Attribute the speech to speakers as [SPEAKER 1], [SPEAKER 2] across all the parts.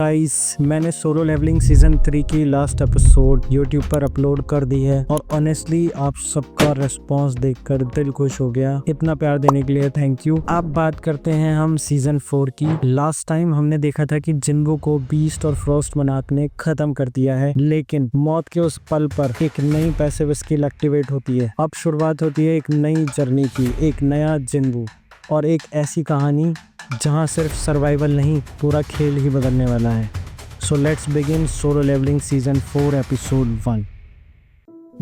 [SPEAKER 1] Guys, मैंने solo Leveling season 3 की last episode YouTube पर अपलोड कर दी है और ऑनेस्टली आप सबका रिस्पांस देखकर दिल खुश हो गया। इतना प्यार देने के लिए थैंक यू। अब बात करते हैं हम सीजन 4 की। लास्ट टाइम हमने देखा था कि जिन्वो को बीस्ट और फ्रॉस्ट मोनार्क ने खत्म कर दिया है, लेकिन मौत के उस पल पर एक नई पैसिव स्किल एक्टिवेट होती है। अब शुरुआत होती है एक नई जर्नी की, एक नया जिन्वो और एक ऐसी कहानी जहां सिर्फ सर्वाइवल नहीं, पूरा खेल ही बदलने वाला है। So let's begin Solo Leveling season 4 episode 1।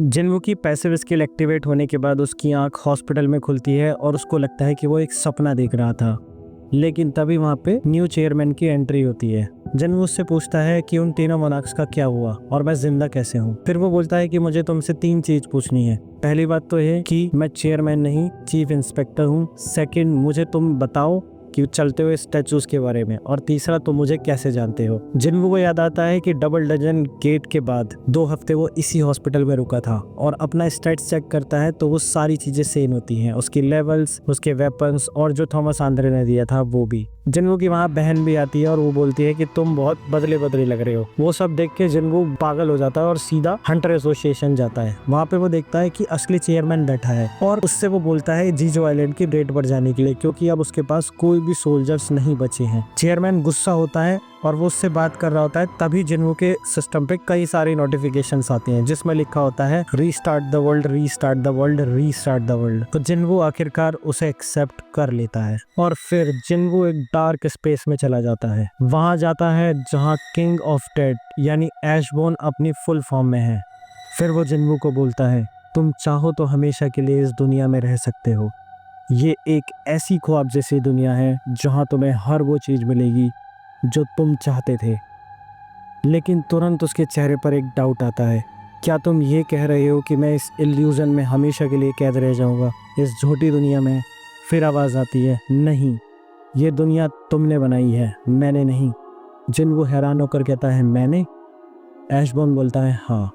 [SPEAKER 1] Jinwoo की पैसिव स्किल एक्टिवेट होने के बाद उसकी आंख हॉस्पिटल में खुलती है और उसको लगता है कि वो एक सपना देख रहा था, लेकिन तभी वहाँ पे न्यू चेयरमैन की एंट्री होती है। जिन्वो उससे पूछता है कि उन तीनों मोनार्क्स का क्या हुआ और मैं जिंदा कैसे हूँ। फिर वो बोलता है कि मुझे तुमसे 3 चीज पूछनी है। पहली बात तो ये कि मैं चेयरमैन नहीं, चीफ इंस्पेक्टर हूँ। सेकंड, मुझे तुम बताओ कि चलते हुए स्टैचूज के बारे में। और तीसरा, तुम मुझे कैसे जानते हो। जिन्वो को याद आता है कि डबल डजन गेट के बाद 2 हफ्ते वो इसी हॉस्पिटल में रुका था और अपना स्टैट्स चेक करता है तो वो सारी चीजें सेम होती हैं, उसकी लेवल्स, उसके वेपन्स और जो थॉमस आंद्रे ने दिया था वो भी। जिन्वो की वहाँ बहन भी आती है और वो बोलती है कि तुम बहुत बदले बदले लग रहे हो। वो सब देख के जिन्वो पागल हो जाता है और सीधा हंटर एसोसिएशन जाता है। वहाँ पे वो देखता है कि असली चेयरमैन बैठा है और उससे वो बोलता है जीजो आइलैंड की रेड पर जाने के लिए, क्योंकि अब उसके पास कोई भी सोल्जर्स नहीं बचे हैं। चेयरमैन गुस्सा होता है और वो उससे बात कर रहा होता है, तभी जिन्वो के सिस्टम पे कई सारी नोटिफिकेशंस आती हैं जिसमें लिखा होता है restart the world, restart the world, restart the world. तो जिन्वो आखिरकार उसे एक्सेप्ट कर लेता है और फिर जिन्वो एक डार्क स्पेस में चला जाता है। वहां जाता है जहां किंग ऑफ डेड यानी ऐशबोर्न अपनी फुल फॉर्म में है। फिर वो जिन्वो को बोलता है, तुम चाहो तो हमेशा के लिए इस दुनिया में रह सकते हो। ये एक ऐसी ख्वाब जैसी दुनिया है जहां तुम्हें हर वो चीज मिलेगी जो तुम चाहते थे। लेकिन तुरंत उसके चेहरे पर एक डाउट आता है, क्या तुम ये कह रहे हो कि मैं इस इल्यूजन में हमेशा के लिए कैद रह जाऊंगा, इस झूठी दुनिया में। फिर आवाज़ आती है, नहीं, ये दुनिया तुमने बनाई है, मैंने नहीं। जिन्वो हैरान होकर कहता है, मैंने? ऐशबोर्न बोलता है, हाँ,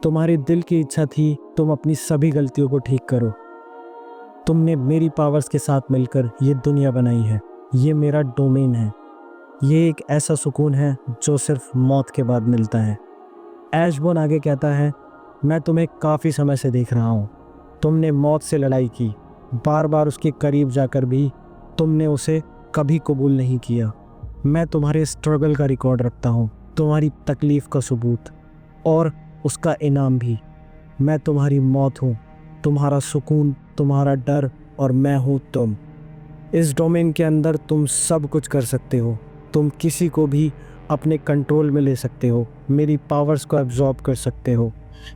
[SPEAKER 1] तुम्हारी दिल की इच्छा थी तुम अपनी सभी गलतियों को ठीक करो। तुमने मेरी पावर्स के साथ मिलकर ये दुनिया बनाई है। ये मेरा डोमेन है। ये एक ऐसा सुकून है जो सिर्फ मौत के बाद मिलता है। ऐशबोर्न आगे कहता है, मैं तुम्हें काफ़ी समय से देख रहा हूँ। तुमने मौत से लड़ाई की, बार बार उसके करीब जाकर भी तुमने उसे कभी कबूल नहीं किया। मैं तुम्हारे स्ट्रगल का रिकॉर्ड रखता हूँ, तुम्हारी तकलीफ़ का सबूत और उसका इनाम भी। मैं तुम्हारी मौत हूँ, तुम्हारा सुकून, तुम्हारा डर, और मैं हूँ तुम। इस डोमेन के अंदर तुम सब कुछ कर सकते हो। तुम किसी को भी अपने कंट्रोल में ले सकते हो, मेरी पावर्स को एब्जॉर्ब कर सकते हो।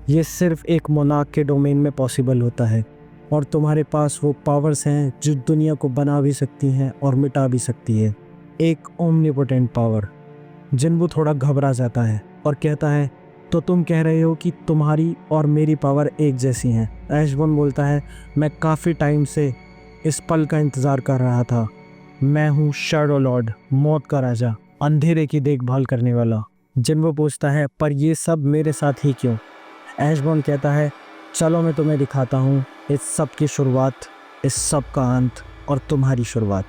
[SPEAKER 1] ये सिर्फ एक मोनार्क के डोमेन में पॉसिबल होता है और तुम्हारे पास वो पावर्स हैं जो दुनिया को बना भी सकती हैं और मिटा भी सकती है। एक ओमनीपोटेंट पावर। जिन्वो थोड़ा घबरा जाता है और कहता है, तो तुम कह रहे हो कि तुम्हारी और मेरी पावर एक जैसी हैं? ऐशबोर्न बोलता है, मैं काफ़ी टाइम से इस पल का इंतज़ार कर रहा था। मैं हूँ शैडो लॉर्ड, मौत का राजा, अंधेरे की देखभाल करने वाला। जिन्वो पूछता है, पर ये सब मेरे साथ ही क्यों? ऐशबोर्न कहता है, चलो मैं तुम्हें दिखाता हूँ इस सब की शुरुआत, इस सब का अंत और तुम्हारी शुरुआत।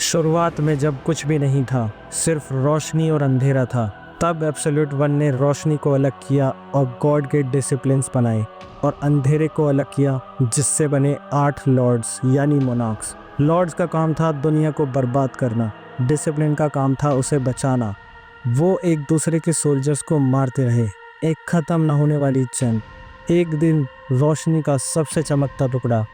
[SPEAKER 1] शुरुआत में जब कुछ भी नहीं था, सिर्फ रोशनी और अंधेरा था, तब एब्सोल्यूट वन ने रोशनी को अलग किया और गॉड के डिसिप्लिन्स बनाए और अंधेरे को अलग किया, जिससे बने 8 लॉर्ड्स यानी मोनार्क्स। लॉर्ड्स का काम था दुनिया को बर्बाद करना, डिसिप्लिन का काम था उसे बचाना। वो एक दूसरे के सोल्जर्स को मारते रहे, एक ख़त्म न होने वाली जंग। एक दिन रोशनी का सबसे चमकता टुकड़ा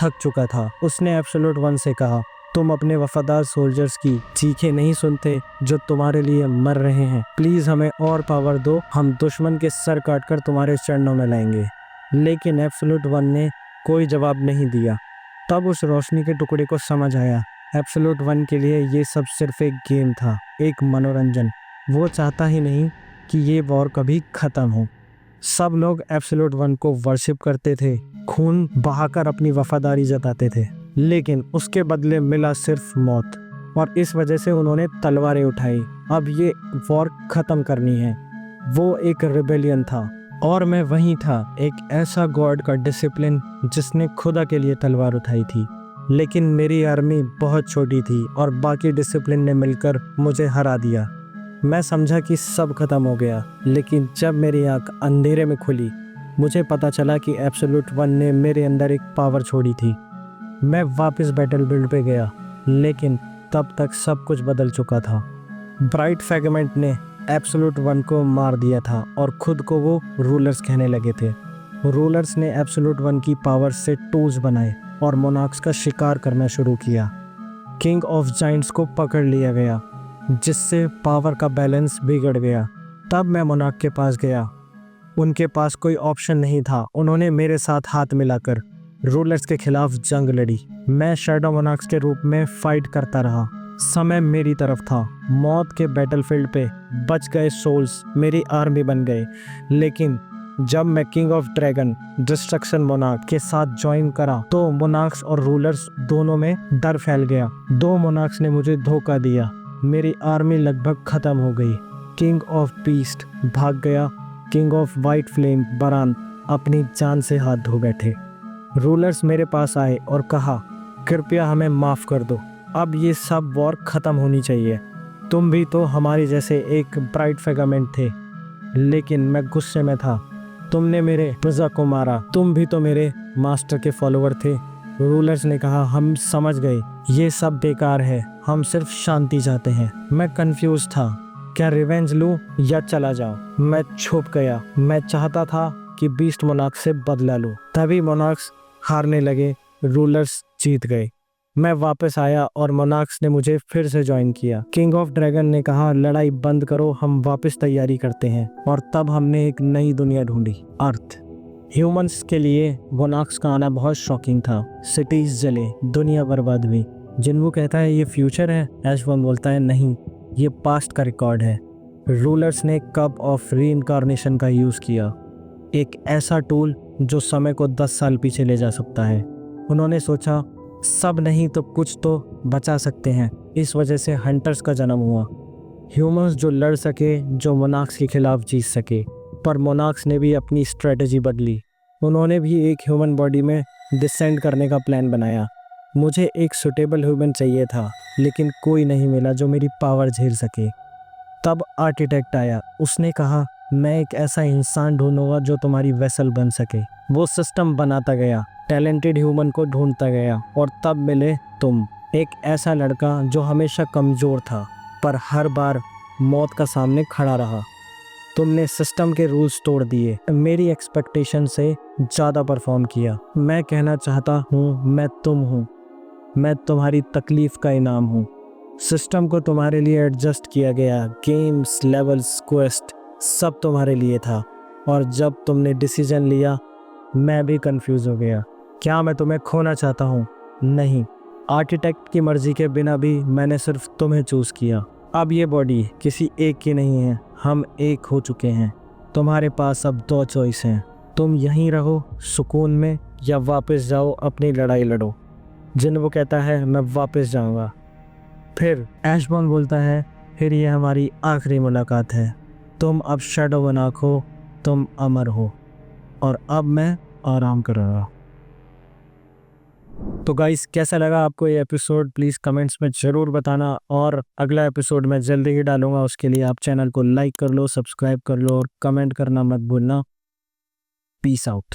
[SPEAKER 1] थक चुका था। उसने एब्सोल्यूट वन से कहा, तुम अपने वफादार सोल्जर्स की चीखें नहीं सुनते जो तुम्हारे लिए मर रहे हैं। प्लीज़ हमें और पावर दो, हम दुश्मन के सर काटकर तुम्हारे चरणों में लाएंगे। लेकिन एब्सोल्यूट वन ने कोई जवाब नहीं दिया। तब उस रोशनी के टुकड़े को समझ आया, एब्सोल्यूट वन के लिए ये सब सिर्फ एक गेम था, एक मनोरंजन। वो चाहता ही नहीं कि ये वॉर कभी ख़त्म हो। सब लोग एब्सोल्यूट वन को वर्शिप करते थे, खून बहाकर अपनी वफादारी जताते थे, लेकिन उसके बदले मिला सिर्फ मौत। और इस वजह से उन्होंने तलवारें उठाई। अब ये वॉर ख़त्म करनी है। वो एक रिबेलियन था और मैं वही था, एक ऐसा गॉड का डिसिप्लिन जिसने खुदा के लिए तलवार उठाई थी। लेकिन मेरी आर्मी बहुत छोटी थी और बाकी डिसिप्लिन ने मिलकर मुझे हरा दिया। मैं समझा कि सब खत्म हो गया, लेकिन जब मेरी आंख अंधेरे में खुली मुझे पता चला कि एब्सोल्यूट वन ने मेरे अंदर एक पावर छोड़ी थी। मैं वापस बैटलफील्ड पे गया, लेकिन तब तक सब कुछ बदल चुका था। ब्राइट फ्रैगमेंट ने एब्सोल्यूट वन को मार दिया था और खुद को वो रूलर्स कहने लगे थे। रूलर्स ने एब्सोल्यूट वन की पावर से टूल्स बनाए और मोनार्क्स का शिकार करना शुरू किया। किंग ऑफ जाइंट्स को पकड़ लिया गया, जिससे पावर का बैलेंस बिगड़ गया। तब मैं मोनार्क के पास गया। उनके पास कोई ऑप्शन नहीं था। उन्होंने मेरे साथ हाथ मिलाकर रूलर्स के खिलाफ जंग लड़ी। मैं शैडो मोनार्क्स के रूप में फाइट करता रहा। समय मेरी तरफ था। मौत के बैटलफील्ड पे बच गए सोल्स मेरी आर्मी बन गए। लेकिन जब मैं king of dragon destruction monarch के साथ ज्वाइन करा तो मोनार्क्स और रूलर्स दोनों में डर फैल गया। दो मोनार्क्स ने मुझे धोखा दिया। मेरी आर्मी लगभग खत्म हो गई। किंग ऑफ बीस्ट भाग गया। किंग ऑफ वाइट फ्लेम बरान अपनी जान से हाथ धो बैठे। रूलर्स मेरे पास आए और कहा, कृपया हमें माफ कर दो, अब ये सब वॉर खत्म होनी चाहिए। तुम भी तो हमारी जैसे एक ब्राइट फ्रैगमेंट थे। लेकिन मैं गुस्से में था। तुमने मेरे प्रजा को मारा। तुम भी तो मेरे मास्टर के फॉलोअर थे। रूलर्स ने कहा, हम समझ गए, ये सब बेकार है, हम सिर्फ शांति चाहते हैं। मैं कंफ्यूज था, क्या रिवेंज लूं या चला जाऊं। मैं छुप गया। मैं चाहता था कि बीस्ट मोनार्क से बदला लूं। तभी मोनार्क्स हारने लगे, रूलर्स जीत गए। मैं वापस आया और मोनार्क्स ने मुझे फिर से ज्वाइन किया। किंग ऑफ ड्रैगन ने कहा, लड़ाई बंद करो, हम वापस तैयारी करते हैं। और तब हमने एक नई दुनिया ढूंढी, अर्थ। ह्यूमंस के लिए मोनार्क्स का आना बहुत शॉकिंग था। सिटीज जले, दुनिया बर्बाद हुई। जिन्वू कहता है ये फ्यूचर है, एशवन बोलता है नहीं, ये पास्ट का रिकॉर्ड है। रूलर्स ने कप ऑफ रीइंकार्नेशन का यूज़ किया, एक ऐसा टूल जो समय को 10 साल पीछे ले जा सकता है। उन्होंने सोचा, सब नहीं तो कुछ तो बचा सकते हैं। इस वजह से हंटर्स का जन्म हुआ, ह्यूमंस जो लड़ सके, जो मोनार्क्स के खिलाफ जीत सके। पर मोनार्क्स ने भी अपनी स्ट्रेटजी बदली। उन्होंने भी एक ह्यूमन बॉडी में डिसेंड करने का प्लान बनाया। मुझे एक सुटेबल ह्यूमन चाहिए था, लेकिन कोई नहीं मिला जो मेरी पावर झेल सके। तब आर्किटेक्ट आया। उसने कहा, मैं एक ऐसा इंसान ढूंढूंगा जो तुम्हारी वेसल बन सके। वो सिस्टम बनाता गया, टैलेंटेड ह्यूमन को ढूंढता गया, और तब मिले तुम। एक ऐसा लड़का जो हमेशा कमज़ोर था पर हर बार मौत का सामने खड़ा रहा। तुमने सिस्टम के रूल्स तोड़ दिए, मेरी एक्सपेक्टेशन से ज़्यादा परफॉर्म किया। मैं कहना चाहता हूँ, मैं तुम हूँ, मैं तुम्हारी तकलीफ का इनाम हूँ। सिस्टम को तुम्हारे लिए एडजस्ट किया गया, गेम्स, लेवल्स, क्वेस्ट सब तुम्हारे लिए था। और जब तुमने डिसीजन लिया, मैं भी कंफ्यूज हो गया। क्या मैं तुम्हें खोना चाहता हूँ? नहीं, आर्किटेक्ट की मर्जी के बिना भी मैंने सिर्फ तुम्हें चूज़ किया। अब ये बॉडी किसी एक की नहीं है, हम एक हो चुके हैं। तुम्हारे पास अब 2 चॉइस हैं, तुम यहीं रहो सुकून में या वापस जाओ अपनी लड़ाई लड़ो। जिन्वू कहता है, मैं वापस जाऊंगा। फिर एशबॉर्न बोलता है, फिर ये हमारी आखिरी मुलाकात है। तुम अब शैडो मोनार्क हो, तुम अमर हो, और अब मैं आराम करूँगा। तो गाइस, कैसा लगा आपको ये एपिसोड? प्लीज़ कमेंट्स में ज़रूर बताना, और अगला एपिसोड मैं जल्दी ही डालूंगा। उसके लिए आप चैनल को लाइक कर लो, सब्सक्राइब कर लो और कमेंट करना मत भूलना। Peace out.